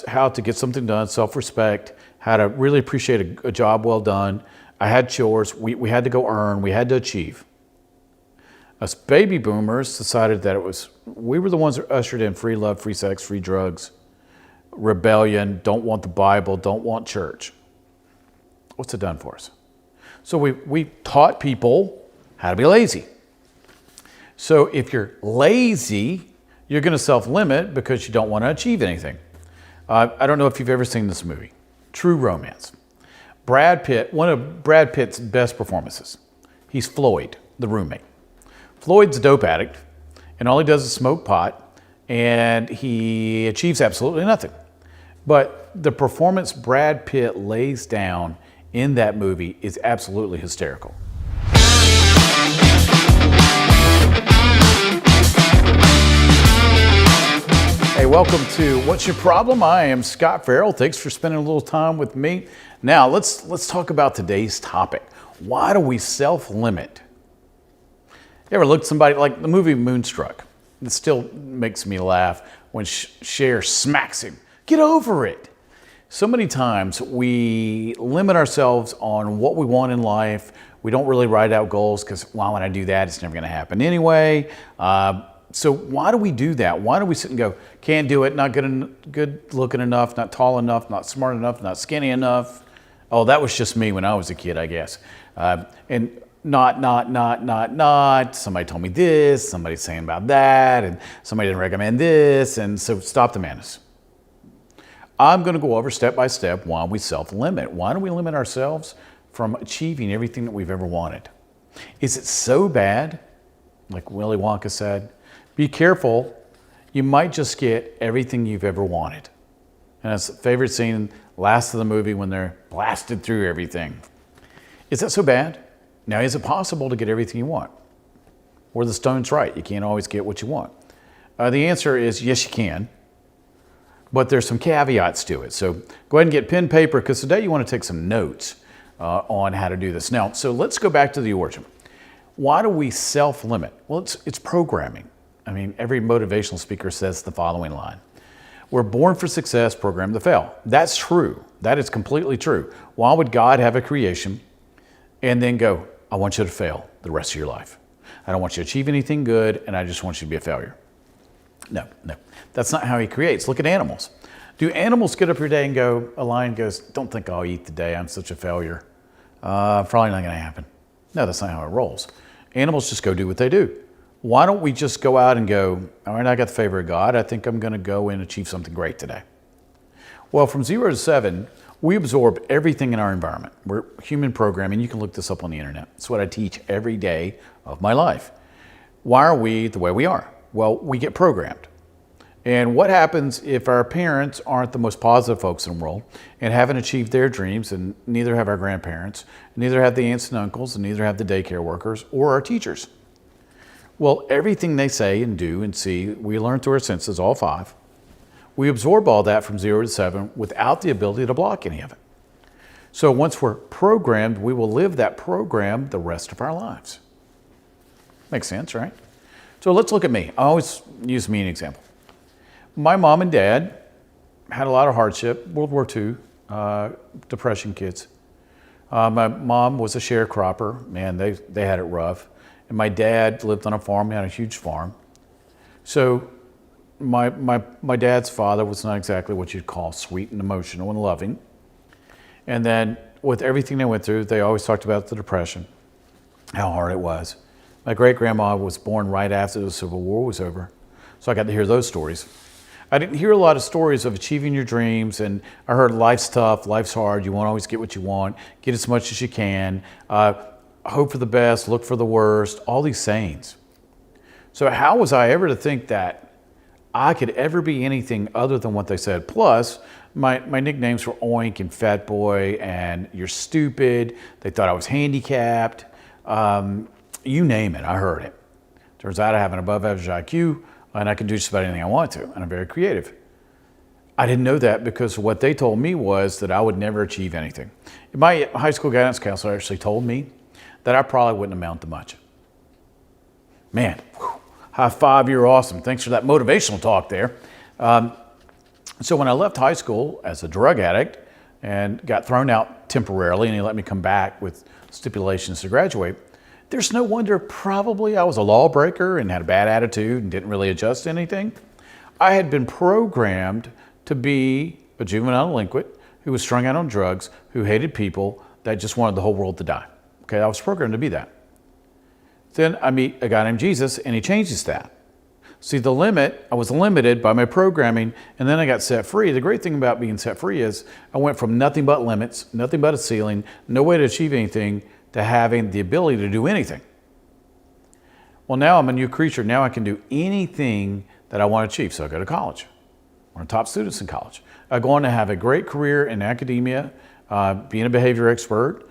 how to get something done, self-respect, how to really appreciate a job well done. I had chores. We had to go earn. We had to achieve. Us baby boomers decided that we were the ones that ushered in free love, free sex, free drugs, rebellion, don't want the Bible, don't want church. What's it done for us? So we taught people how to be lazy. So if you're lazy, you're going to self-limit because you don't want to achieve anything. I don't know if you've ever seen this movie, True Romance. Brad Pitt, one of Brad Pitt's best performances. He's Floyd, the roommate. Floyd's a dope addict, and all he does is smoke pot, and he achieves absolutely nothing. But the performance Brad Pitt lays down in that movie is absolutely hysterical. Hey, welcome to What's Your Problem? I am Scot Ferrell. Thanks for spending a little time with me. Now, let's talk about today's topic. Why do we self-limit? You ever look at somebody like the movie Moonstruck? It still makes me laugh when Cher smacks him. Get over it. So many times we limit ourselves on what we want in life. We don't really write out goals because, why would I do that? It's never going to happen anyway. So why do we do that? Why do we sit and go, can't do it, not good looking enough, not tall enough, not smart enough, not skinny enough? Oh, that was just me when I was a kid, I guess. And not. Somebody told me this, somebody's saying about that, and somebody didn't recommend this, and so stop the madness. I'm going to go over step by step why we self-limit. Why do we limit ourselves from achieving everything that we've ever wanted? Is it so bad? Like Willy Wonka said, be careful, you might just get everything you've ever wanted. And that's a favorite scene, last of the movie, when they're blasted through everything. Is that so bad? Now, is it possible to get everything you want? Or the Stone's right, you can't always get what you want. The answer is yes, you can. But there's some caveats to it. So go ahead and get pen and paper, because today you want to take some notes on how to do this. Now, so let's go back to the origin. Why do we self-limit? Well, it's programming. I mean, every motivational speaker says the following line. We're born for success, programmed to fail. That's true. That is completely true. Why would God have a creation and then go, I want you to fail the rest of your life? I don't want you to achieve anything good, and I just want you to be a failure. No. That's not how he creates. Look at animals. Do animals get up every day and go, a lion goes, don't think I'll eat today, I'm such a failure. Probably not going to happen. No, that's not how it rolls. Animals just go do what they do. Why don't we just go out and go, all right, I got the favor of God. I think I'm going to go and achieve something great today. Well, from 0 to 7, we absorb everything in our environment. We're human programming. You can look this up on the internet. It's what I teach every day of my life. Why are we the way we are? Well, we get programmed. And what happens if our parents aren't the most positive folks in the world and haven't achieved their dreams, and neither have our grandparents, neither have the aunts and uncles, and neither have the daycare workers or our teachers? Well, everything they say and do and see, we learn through our senses, all 5. We absorb all that from 0 to 7 without the ability to block any of it. So once we're programmed, we will live that program the rest of our lives. Makes sense, right? So let's look at me. I always use me as an example. My mom and dad had a lot of hardship, World War II, depression kids. My mom was a sharecropper. Man, they had it rough. And my dad lived on a farm, he had a huge farm. So my dad's father was not exactly what you'd call sweet and emotional and loving. And then with everything they went through, they always talked about the depression, how hard it was. My great-grandma was born right after the Civil War was over, so I got to hear those stories. I didn't hear a lot of stories of achieving your dreams, and I heard life's tough, life's hard, you won't always get what you want, get as much as you can, hope for the best, look for the worst, all these sayings. So how was I ever to think that I could ever be anything other than what they said? Plus, my nicknames were Oink and Fat Boy and You're Stupid. They thought I was handicapped. You name it, I heard it. Turns out I have an above average IQ, and I can do just about anything I want to, and I'm very creative. I didn't know that because what they told me was that I would never achieve anything. My high school guidance counselor actually told me that I probably wouldn't amount to much. Man, high five, you're awesome. Thanks for that motivational talk there. So when I left high school as a drug addict and got thrown out temporarily, and he let me come back with stipulations to graduate, there's no wonder probably I was a lawbreaker and had a bad attitude and didn't really adjust to anything. I had been programmed to be a juvenile delinquent who was strung out on drugs, who hated people, that just wanted the whole world to die. Okay, I was programmed to be that. Then I meet a guy named Jesus, and he changes that. See, I was limited by my programming, and then I got set free. The great thing about being set free is I went from nothing but limits, nothing but a ceiling, no way to achieve anything, to having the ability to do anything. Well, now I'm a new creature. Now I can do anything that I want to achieve. So I go to college. One of the top students in college. I go on to have a great career in academia, being a behavior expert,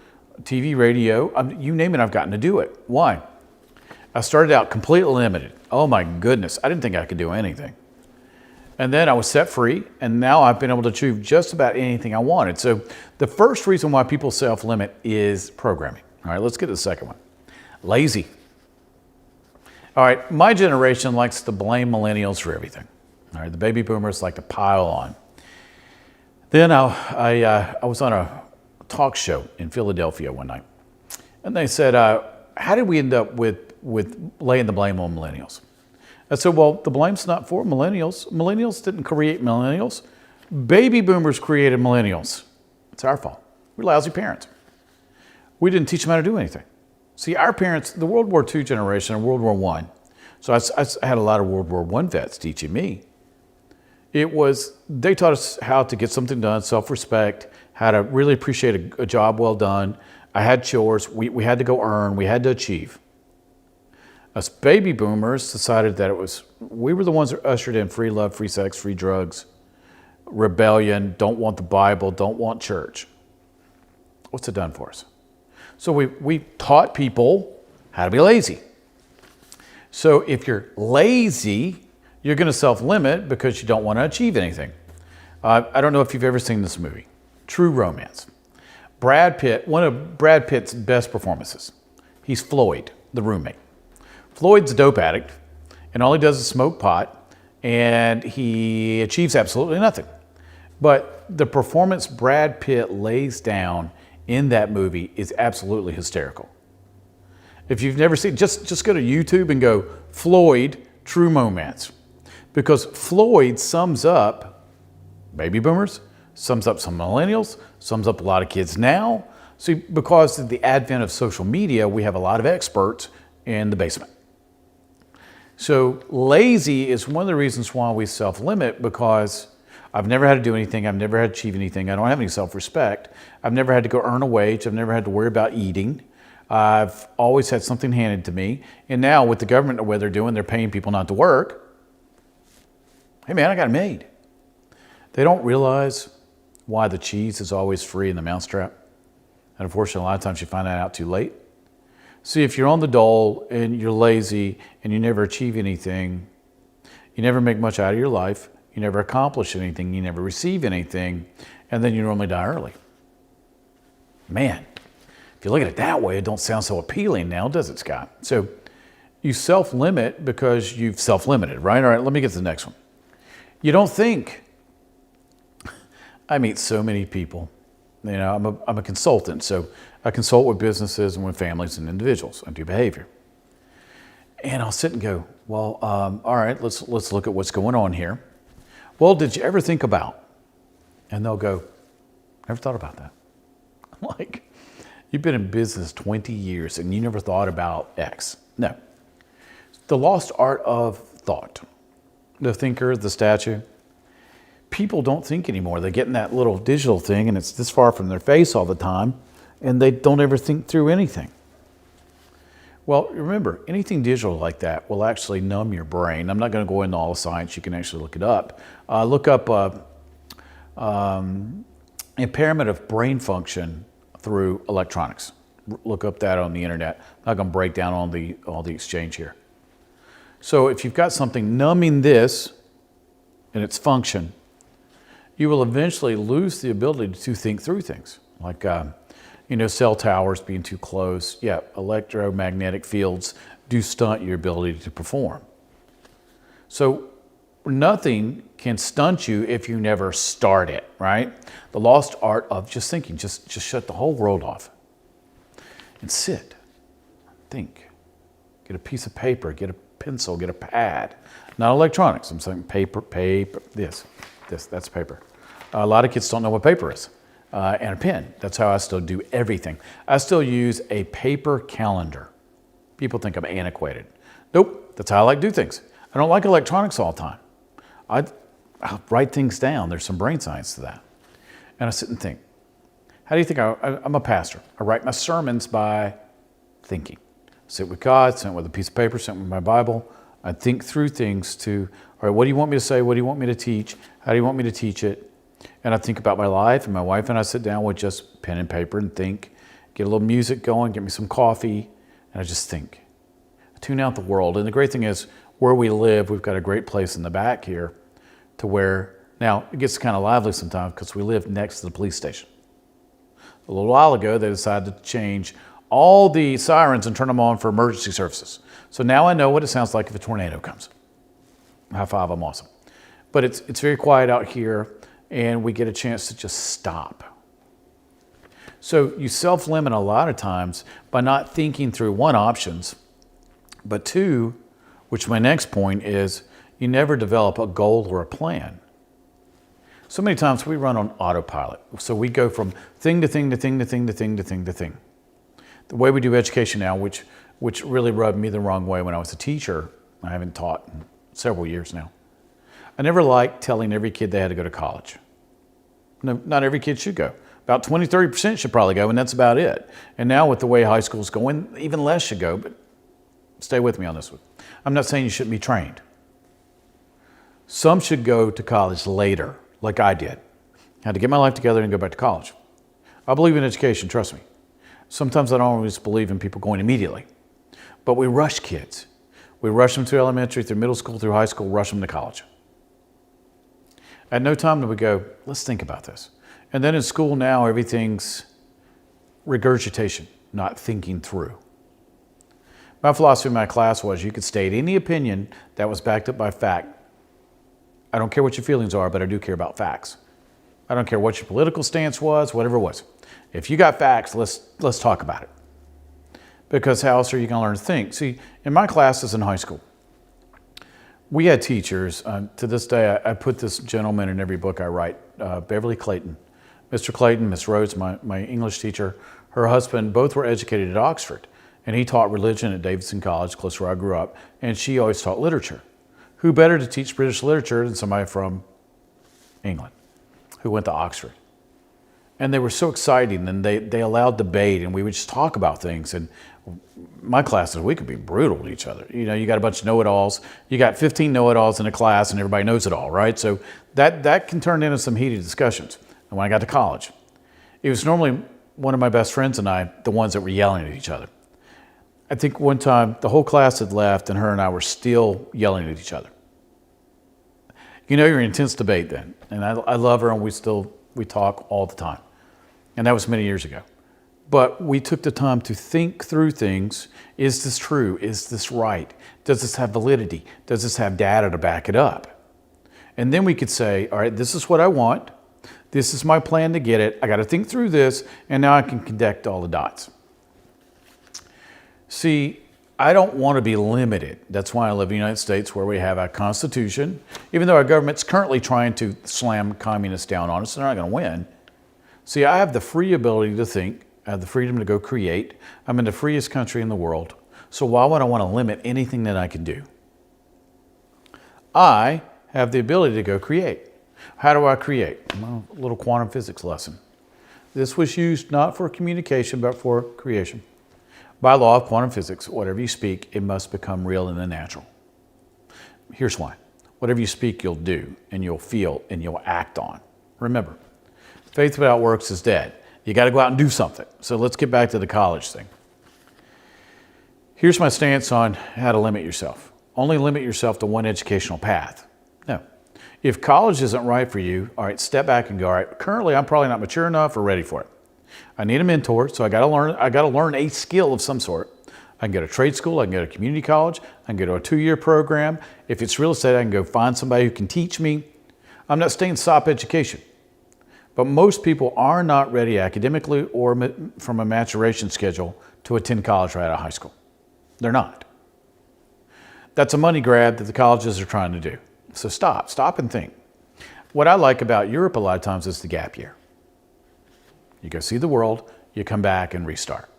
TV, radio, you name it, I've gotten to do it. Why? I started out completely limited. Oh my goodness, I didn't think I could do anything. And then I was set free, and now I've been able to achieve just about anything I wanted. So the first reason why people self-limit is programming. All right, let's get to the second one. Lazy. All right, my generation likes to blame millennials for everything. All right, the baby boomers like to pile on. Then I was on a talk show in Philadelphia one night, and they said, how did we end up with laying the blame on millennials? I said, well, the blame's not for millennials. Millennials didn't create millennials. Baby boomers created millennials. It's our fault. We're lousy parents. We didn't teach them how to do anything. See, our parents, the World War II generation and World War I, so I had a lot of World War I vets teaching me. They taught us how to get something done, self-respect, how to really appreciate a job well done. I had chores. We had to go earn. We had to achieve. Us baby boomers decided that we were the ones that ushered in free love, free sex, free drugs, rebellion, don't want the Bible, don't want church. What's it done for us? So we taught people how to be lazy. So if you're lazy, you're going to self-limit because you don't want to achieve anything. I don't know if you've ever seen this movie, True Romance. Brad Pitt, one of Brad Pitt's best performances. He's Floyd, the roommate. Floyd's a dope addict, and all he does is smoke pot, and he achieves absolutely nothing. But the performance Brad Pitt lays down in that movie is absolutely hysterical. If you've never seen, just go to YouTube and go Floyd True Romance, because Floyd sums up baby boomers, sums up some millennials, sums up a lot of kids now. See, because of the advent of social media, we have a lot of experts in the basement. So lazy is one of the reasons why we self-limit, because I've never had to do anything. I've never had to achieve anything. I don't have any self-respect. I've never had to go earn a wage. I've never had to worry about eating. I've always had something handed to me. And now with the government and the way they're doing, they're paying people not to work. Hey man, I got it made. They don't realize why the cheese is always free in the mousetrap. And unfortunately, a lot of times you find that out too late. See, if you're on the dole and you're lazy and you never achieve anything, you never make much out of your life, you never accomplish anything, you never receive anything, and then you normally die early. Man, if you look at it that way, it don't sound so appealing now, does it, Scott? So you self-limit because you've self-limited, right? All right, let me get to the next one. You don't think. I meet so many people. You know, I'm a consultant, so I consult with businesses and with families and individuals. I do behavior. And I'll sit and go, well, all right, let's look at what's going on here. Well, did you ever think about? And they'll go, never thought about that. I'm like, you've been in business 20 years and you never thought about X. No. The lost art of thought. The thinker, the statue. People don't think anymore. They get in that little digital thing and it's this far from their face all the time, and they don't ever think through anything. Well, remember, anything digital like that will actually numb your brain. I'm not going to go into all the science. You can actually look it up. Look up impairment of brain function through electronics. Look up that on the internet. I'm not going to break down all the exchange here. So if you've got something numbing this and its function, you will eventually lose the ability to think through things. Like, cell towers being too close. Yeah, electromagnetic fields do stunt your ability to perform. So Nothing can stunt you if you never start it, right? The lost art of just thinking, just shut the whole world off and sit, think, get a piece of paper, get a pencil, get a pad, not electronics. I'm saying paper, that's paper. A lot of kids don't know what paper is, and a pen. That's how I still do everything. I still use a paper calendar. People think I'm antiquated. Nope, that's how I like to do things. I don't like electronics all the time. I'll write things down. There's some brain science to that. And I sit and think. How do you think I'm a pastor? I write my sermons by thinking. Sit with God, sit with a piece of paper, sit with my Bible. I think through things to, all right, what do you want me to say? What do you want me to teach? How do you want me to teach it? And I think about my life, and my wife and I sit down with just pen and paper and think, get a little music going, get me some coffee, and I just think. I tune out the world. And the great thing is, where we live, we've got a great place in the back here to where, now it gets kind of lively sometimes because we live next to the police station. A little while ago, they decided to change all the sirens and turn them on for emergency services. So now I know what it sounds like if a tornado comes. High five, I'm awesome. But it's very quiet out here, and we get a chance to just stop. So you self-limit a lot of times by not thinking through, one, options, but two, which my next point is, you never develop a goal or a plan. So many times we run on autopilot. So we go from thing to thing to thing to thing to thing to thing to thing. The way we do education now, which really rubbed me the wrong way when I was a teacher, I haven't taught in several years now. I never liked telling every kid they had to go to college. No, not every kid should go. About 20, 30% should probably go, and that's about it. And now with the way high school's going, even less should go, but stay with me on this one. I'm not saying you shouldn't be trained. Some should go to college later, like I did. I had to get my life together and go back to college. I believe in education, trust me. Sometimes I don't always believe in people going immediately. But we rush kids. We rush them through elementary, through middle school, through high school, rush them to college. At no time do we go, let's think about this. And then in school now, everything's regurgitation, not thinking through. My philosophy in my class was you could state any opinion that was backed up by fact. I don't care what your feelings are, but I do care about facts. I don't care what your political stance was, whatever it was. If you got facts, let's talk about it. Because how else are you going to learn to think? See, in my classes in high school, we had teachers. To this day, I put this gentleman in every book I write, Beverly Clayton. Mr. Clayton, Miss Rhodes, my English teacher, her husband, both were educated at Oxford. And he taught religion at Davidson College, close to where I grew up. And she always taught literature. Who better to teach British literature than somebody from England who went to Oxford? And they were so exciting, and they allowed debate, and we would just talk about things. And my classes, we could be brutal to each other. You know, you got a bunch of know-it-alls. You got 15 know-it-alls in a class, and everybody knows it all, right? So that can turn into some heated discussions. And when I got to college, it was normally one of my best friends and I, the ones that were yelling at each other. I think one time the whole class had left, and her and I were still yelling at each other. You know, you're in intense debate then. And I love her, and we talk all the time. And that was many years ago. But we took the time to think through things. Is this true? Is this right? Does this have validity? Does this have data to back it up? And then we could say, all right, this is what I want. This is my plan to get it. I got to think through this, and now I can connect all the dots. See, I don't want to be limited. That's why I live in the United States, where we have a constitution. Even though our government's currently trying to slam communists down on us, they're not going to win. See, I have the free ability to think. I have the freedom to go create. I'm in the freest country in the world. So why would I want to limit anything that I can do? I have the ability to go create. How do I create? Well, a little quantum physics lesson. This was used not for communication, but for creation. By law of quantum physics, whatever you speak, it must become real in the natural. Here's why. Whatever you speak, you'll do, and you'll feel, and you'll act on. Remember, faith without works is dead. You got to go out and do something. So let's get back to the college thing. Here's my stance on how to limit yourself. Only limit yourself to one educational path. No. If college isn't right for you, all right, step back and go, all right, currently I'm probably not mature enough or ready for it. I need a mentor, so I got to learn a skill of some sort. I can go to trade school, I can go to community college, I can go to a 2-year program. If it's real estate, I can go find somebody who can teach me. I'm not saying stop education, but most people are not ready academically or from a maturation schedule to attend college right out of high school. They're not. That's a money grab that the colleges are trying to do. So stop and think. What I like about Europe a lot of times is the gap year. You go see the world, you come back and restart.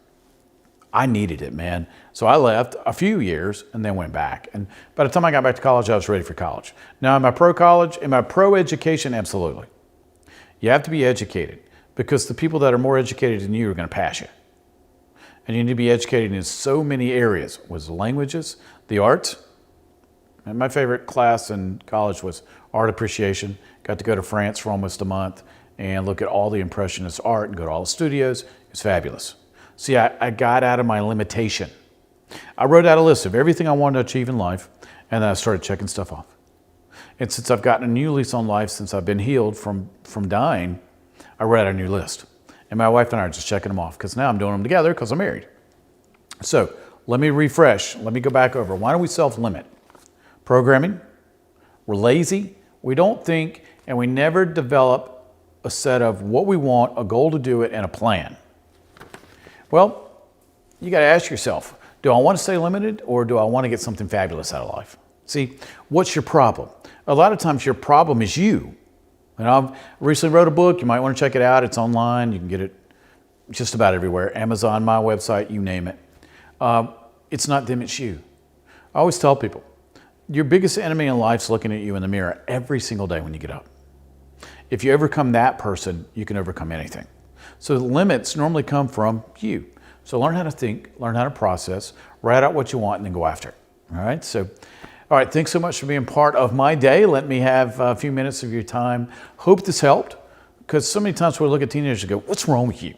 I needed it, man. So I left a few years and then went back. And by the time I got back to college, I was ready for college. Now, am I pro-college? Am I pro-education? Absolutely. You have to be educated because the people that are more educated than you are going to pass you. And you need to be educated in so many areas, was the languages, the arts. And my favorite class in college was art appreciation. Got to go to France for almost a month and look at all the Impressionist art and go to all the studios. It's fabulous. See, I got out of my limitation. I wrote out a list of everything I wanted to achieve in life, and then I started checking stuff off. And since I've gotten a new lease on life, since I've been healed from dying, I wrote out a new list. And my wife and I are just checking them off because now I'm doing them together because I'm married. So let me refresh. Let me go back over. Why do we self-limit? Programming. We're lazy. We don't think, and we never develop a set of what we want, a goal to do it, and a plan. Well, you got to ask yourself, do I want to stay limited or do I want to get something fabulous out of life? See, what's your problem? A lot of times your problem is you. And I've recently wrote a book. You might want to check it out. It's online. You can get it just about everywhere. Amazon, my website, you name it. It's not them, it's you. I always tell people, your biggest enemy in life is looking at you in the mirror every single day when you get up. If you overcome that person, you can overcome anything. So the limits normally come from you. So learn how to think, learn how to process, write out what you want, and then go after it. All right? So, all right, thanks so much for being part of my day. Let me have a few minutes of your time. Hope this helped, because so many times we look at teenagers and go, what's wrong with you?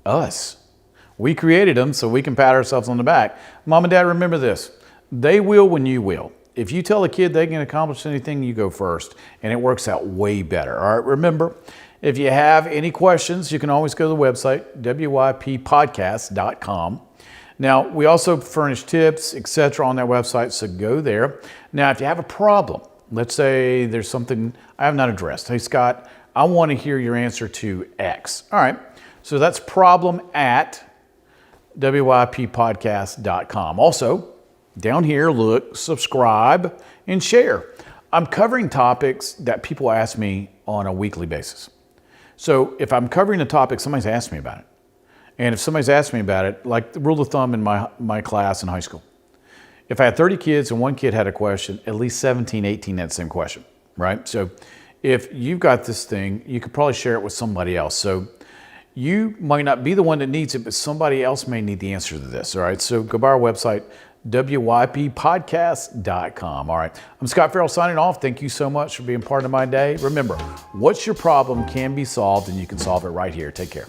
Us. We created them so we can pat ourselves on the back. Mom and Dad, remember this. They will when you will. If you tell a kid they can accomplish anything, you go first, and it works out way better. All right, remember, if you have any questions, you can always go to the website, wyppodcast.com. Now, we also furnish tips, etc. on that website, so go there. Now, if you have a problem, let's say there's something I have not addressed. Hey, Scott, I want to hear your answer to X. All right, so that's problem@wyppodcast.com. Also, down here, look, subscribe, and share. I'm covering topics that people ask me on a weekly basis. So if I'm covering a topic, somebody's asked me about it. And if somebody's asked me about it, like the rule of thumb in my class in high school, if I had 30 kids and one kid had a question, at least 17, 18 had the same question, right? So if you've got this thing, you could probably share it with somebody else. So you might not be the one that needs it, but somebody else may need the answer to this, all right? So go by our website, wyppodcast.com. All right, I'm Scot Ferrell signing off. Thank you so much for being part of my day. Remember, what's your problem can be solved, and you can solve it right here. Take care.